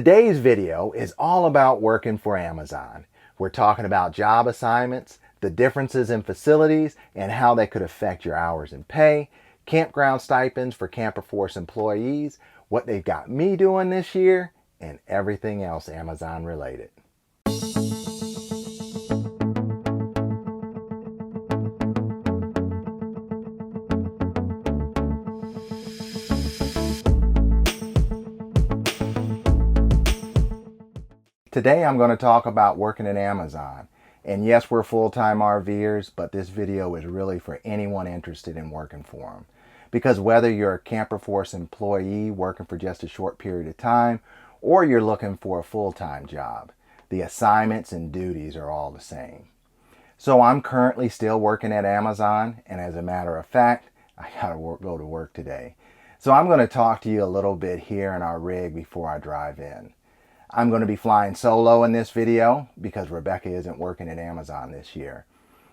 Today's video is all about working for Amazon. We're talking about job assignments, the differences in facilities, and how they could affect your hours and pay, campground stipends for CamperForce employees, what they've got me doing this year, and everything else Amazon related. Today I'm going to talk about working at Amazon. And yes, we're full-time RVers, but this video is really for anyone interested in working for them. Because whether you're a CamperForce employee working for just a short period of time, or you're looking for a full-time job, the assignments and duties are all the same. So I'm currently still working at Amazon, and as a matter of fact, I gotta go to work today. So I'm going to talk to you a little bit here in our rig before I drive in. I'm going to be flying solo in this video because Rebecca isn't working at Amazon this year.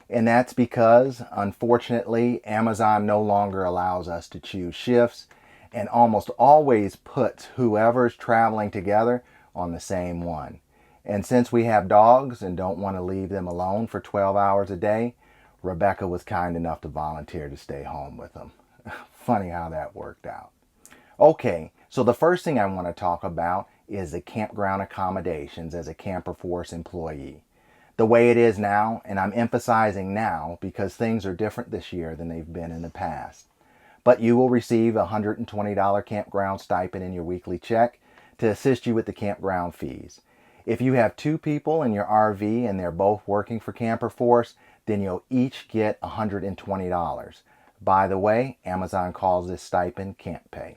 And that's because, unfortunately, Amazon no longer allows us to choose shifts and almost always puts whoever's traveling together on the same one. And since we have dogs and don't want to leave them alone for 12 hours a day, Rebecca was kind enough to volunteer to stay home with them. Funny how that worked out. Okay, so the first thing I want to talk about is the campground accommodations as a CamperForce employee. The way it is now, and I'm emphasizing now because things are different this year than they've been in the past. But you will receive a $120 campground stipend in your weekly check to assist you with the campground fees. If you have two people in your RV and they're both working for CamperForce, then you'll each get $120. By the way, Amazon calls this stipend camp pay.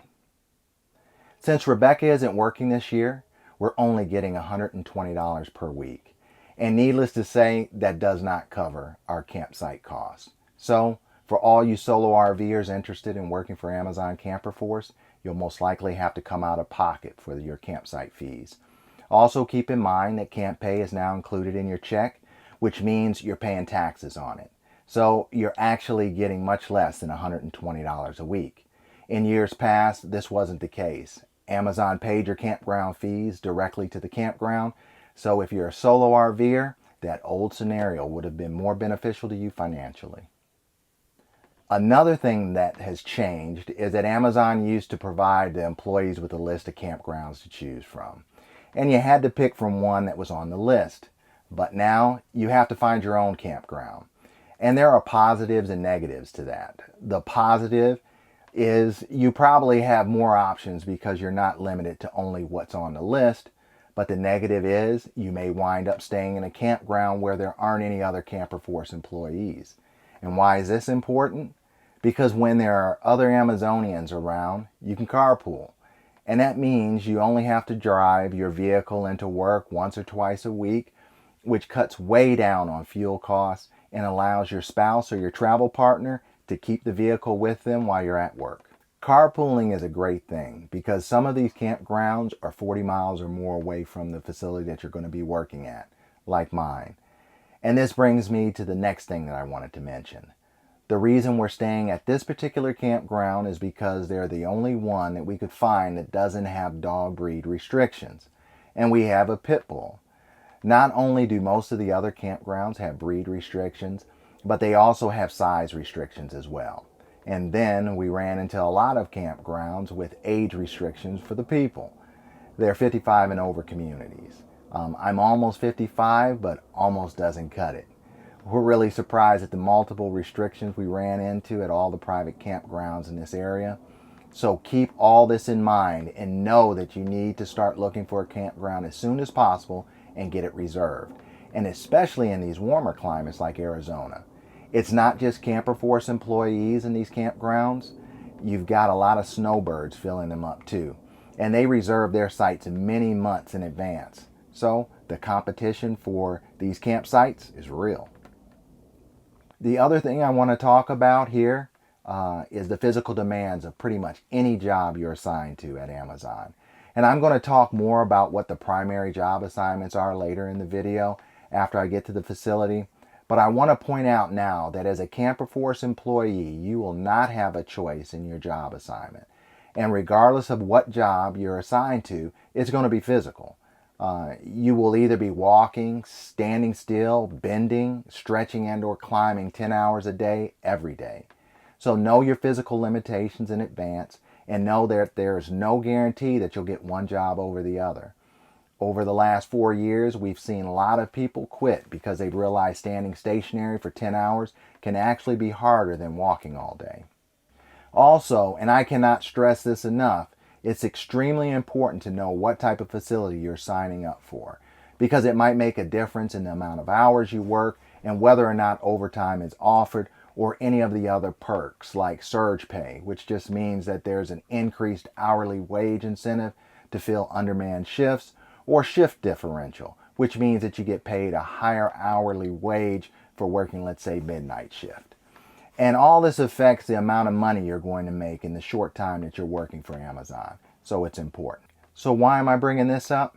Since Rebecca isn't working this year, we're only getting $120 per week. And needless to say, that does not cover our campsite costs. So, for all you solo RVers interested in working for Amazon CamperForce, you'll most likely have to come out of pocket for your campsite fees. Also keep in mind that camp pay is now included in your check, which means you're paying taxes on it. So, you're actually getting much less than $120 a week. In years past, this wasn't the case. Amazon paid your campground fees directly to the campground, so if you're a solo RVer, that old scenario would have been more beneficial to you financially. Another thing that has changed is that Amazon used to provide the employees with a list of campgrounds to choose from, and you had to pick from one that was on the list. But now you have to find your own campground, and there are positives and negatives to that. The positive is you probably have more options because you're not limited to only what's on the list. But the negative is you may wind up staying in a campground where there aren't any other CamperForce employees. And why is this important? Because when there are other Amazonians around, you can carpool. And that means you only have to drive your vehicle into work once or twice a week, which cuts way down on fuel costs and allows your spouse or your travel partner to keep the vehicle with them while you're at work. Carpooling is a great thing because some of these campgrounds are 40 miles or more away from the facility that you're going to be working at, like mine. And this brings me to the next thing that I wanted to mention. The reason we're staying at this particular campground is because they're the only one that we could find that doesn't have dog breed restrictions. And we have a pit bull. Not only do most of the other campgrounds have breed restrictions, but they also have size restrictions as well. And then we ran into a lot of campgrounds with age restrictions for the people. They're 55 and over communities. I'm almost 55, but almost doesn't cut it. We're really surprised at the multiple restrictions we ran into at all the private campgrounds in this area. So keep all this in mind and know that you need to start looking for a campground as soon as possible and get it reserved. And especially in these warmer climates like Arizona. It's not just CamperForce employees in these campgrounds. You've got a lot of snowbirds filling them up too. And they reserve their sites many months in advance. So the competition for these campsites is real. The other thing I want to talk about here is the physical demands of pretty much any job you're assigned to at Amazon. And I'm going to talk more about what the primary job assignments are later in the video after I get to the facility. But I want to point out now that as a CamperForce employee, you will not have a choice in your job assignment. And regardless of what job you're assigned to, it's going to be physical. You will either be walking, standing still, bending, stretching, and or climbing 10 hours a day, every day. So know your physical limitations in advance and know that there is no guarantee that you'll get one job over the other. Over the last 4 years, we've seen a lot of people quit because they've realized standing stationary for 10 hours can actually be harder than walking all day. Also, and I cannot stress this enough, it's extremely important to know what type of facility you're signing up for, because it might make a difference in the amount of hours you work and whether or not overtime is offered, or any of the other perks like surge pay, which just means that there's an increased hourly wage incentive to fill undermanned shifts, or shift differential, which means that you get paid a higher hourly wage for working, let's say, midnight shift. And all this affects the amount of money you're going to make in the short time that you're working for Amazon. So it's important. So why am I bringing this up?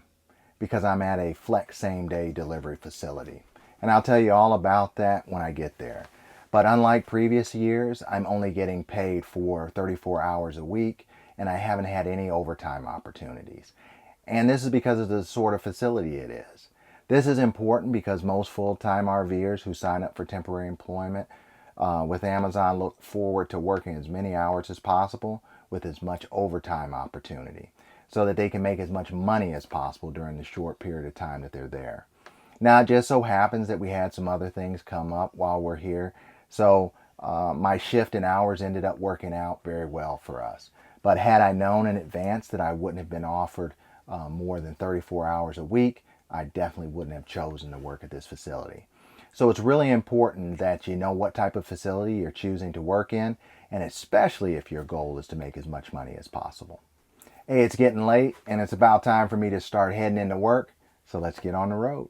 Because I'm at a flex same-day delivery facility. And I'll tell you all about that when I get there. But unlike previous years, I'm only getting paid for 34 hours a week, and I haven't had any overtime opportunities. And this is because of the sort of facility it is. This is important because most full-time RVers who sign up for temporary employment with Amazon look forward to working as many hours as possible with as much overtime opportunity so that they can make as much money as possible during the short period of time that they're there. Now, it just so happens that we had some other things come up while we're here, so my shift in hours ended up working out very well for us. But had I known in advance that I wouldn't have been offered more than 34 hours a week, I definitely wouldn't have chosen to work at this facility. So it's really important that you know what type of facility you're choosing to work in, and especially if your goal is to make as much money as possible. Hey, it's getting late, and it's about time for me to start heading into work, so let's get on the road.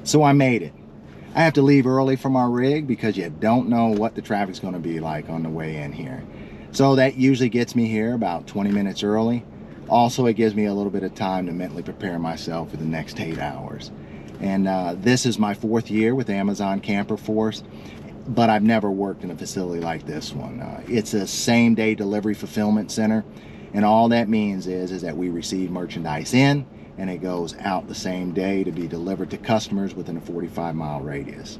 So I made it. I have to leave early from our rig because you don't know what the traffic's going to be like on the way in here. So that usually gets me here about 20 minutes early. Also, it gives me a little bit of time to mentally prepare myself for the next 8 hours. And this is my 4th year with Amazon CamperForce, but I've never worked in a facility like this one. It's a same-day delivery fulfillment center, and all that means is that we receive merchandise in, and it goes out the same day to be delivered to customers within a 45-mile radius.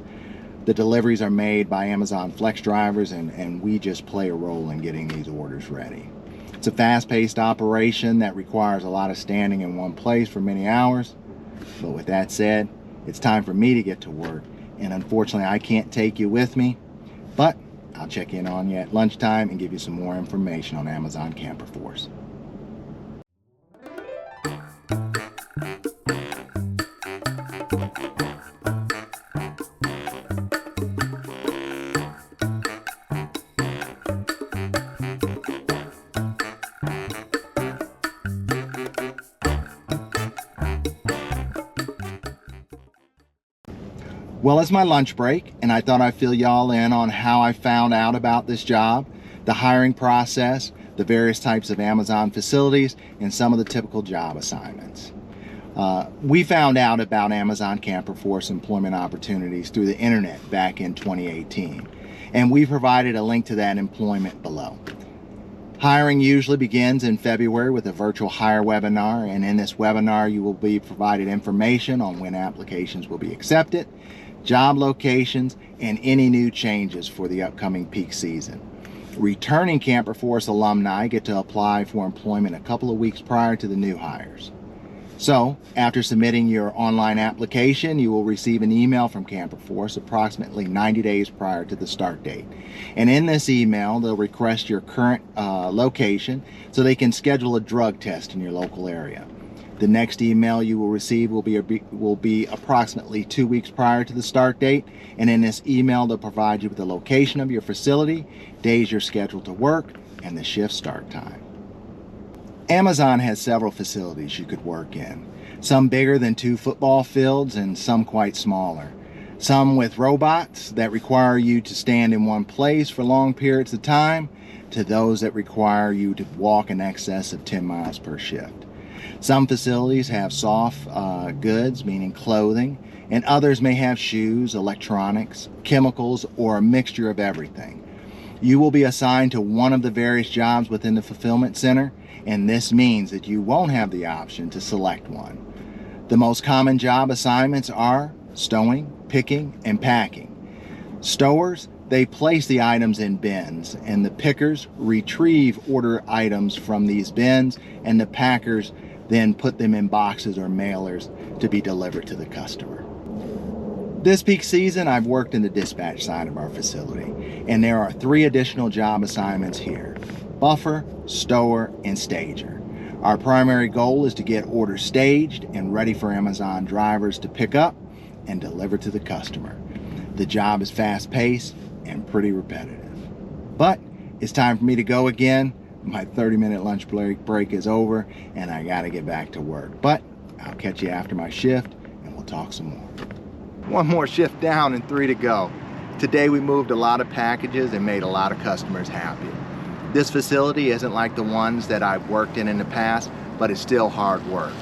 The deliveries are made by Amazon Flex drivers, and we just play a role in getting these orders ready. It's a fast-paced operation that requires a lot of standing in one place for many hours. But with that said, it's time for me to get to work, and unfortunately I can't take you with me, but I'll check in on you at lunchtime and give you some more information on Amazon CamperForce. Well, it's my lunch break, and I thought I'd fill y'all in on how I found out about this job, the hiring process, the various types of Amazon facilities, and some of the typical job assignments. We found out about Amazon CamperForce employment opportunities through the internet back in 2018, and we provided a link to that employment below. Hiring usually begins in February with a virtual hire webinar, and in this webinar you will be provided information on when applications will be accepted, job locations, and any new changes for the upcoming peak season. Returning CamperForce alumni get to apply for employment a couple of weeks prior to the new hires. So, after submitting your online application, you will receive an email from CamperForce approximately 90 days prior to the start date. And in this email, they'll request your current location so they can schedule a drug test in your local area. The next email you will receive will be approximately 2 weeks prior to the start date. And in this email, they'll provide you with the location of your facility, days you're scheduled to work, and the shift start time. Amazon has several facilities you could work in, some bigger than 2 football fields and some quite smaller. Some with robots that require you to stand in one place for long periods of time, to those that require you to walk in excess of 10 miles per shift. Some facilities have soft goods, meaning clothing, and others may have shoes, electronics, chemicals, or a mixture of everything. You will be assigned to one of the various jobs within the fulfillment center, and this means that you won't have the option to select one. The most common job assignments are stowing, picking, and packing. Stowers, they place the items in bins, and the pickers retrieve order items from these bins, and the packers then put them in boxes or mailers to be delivered to the customer. This peak season, I've worked in the dispatch side of our facility, and there are 3 additional job assignments here: buffer, stower, and stager. Our primary goal is to get orders staged and ready for Amazon drivers to pick up and deliver to the customer. The job is fast-paced and pretty repetitive. But it's time for me to go again. My 30-minute lunch break is over, and I gotta get back to work. But I'll catch you after my shift, and we'll talk some more. One more shift down and 3 to go. Today we moved a lot of packages and made a lot of customers happy. This facility isn't like the ones that I've worked in the past, but it's still hard work.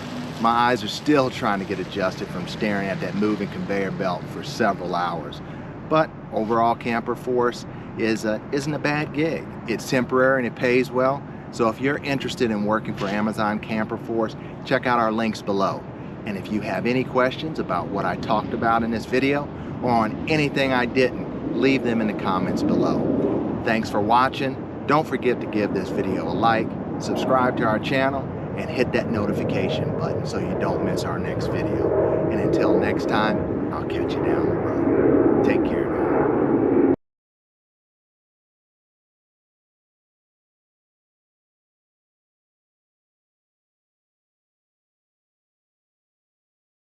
My eyes are still trying to get adjusted from staring at that moving conveyor belt for several hours. But overall, CamperForce isn't a bad gig. It's temporary and it pays well. So if you're interested in working for Amazon CamperForce, check out our links below. And if you have any questions about what I talked about in this video or on anything I didn't, leave them in the comments below. Thanks for watching. Don't forget to give this video a like, subscribe to our channel, and hit that notification button so you don't miss our next video. And until next time, I'll catch you down the road. Take care.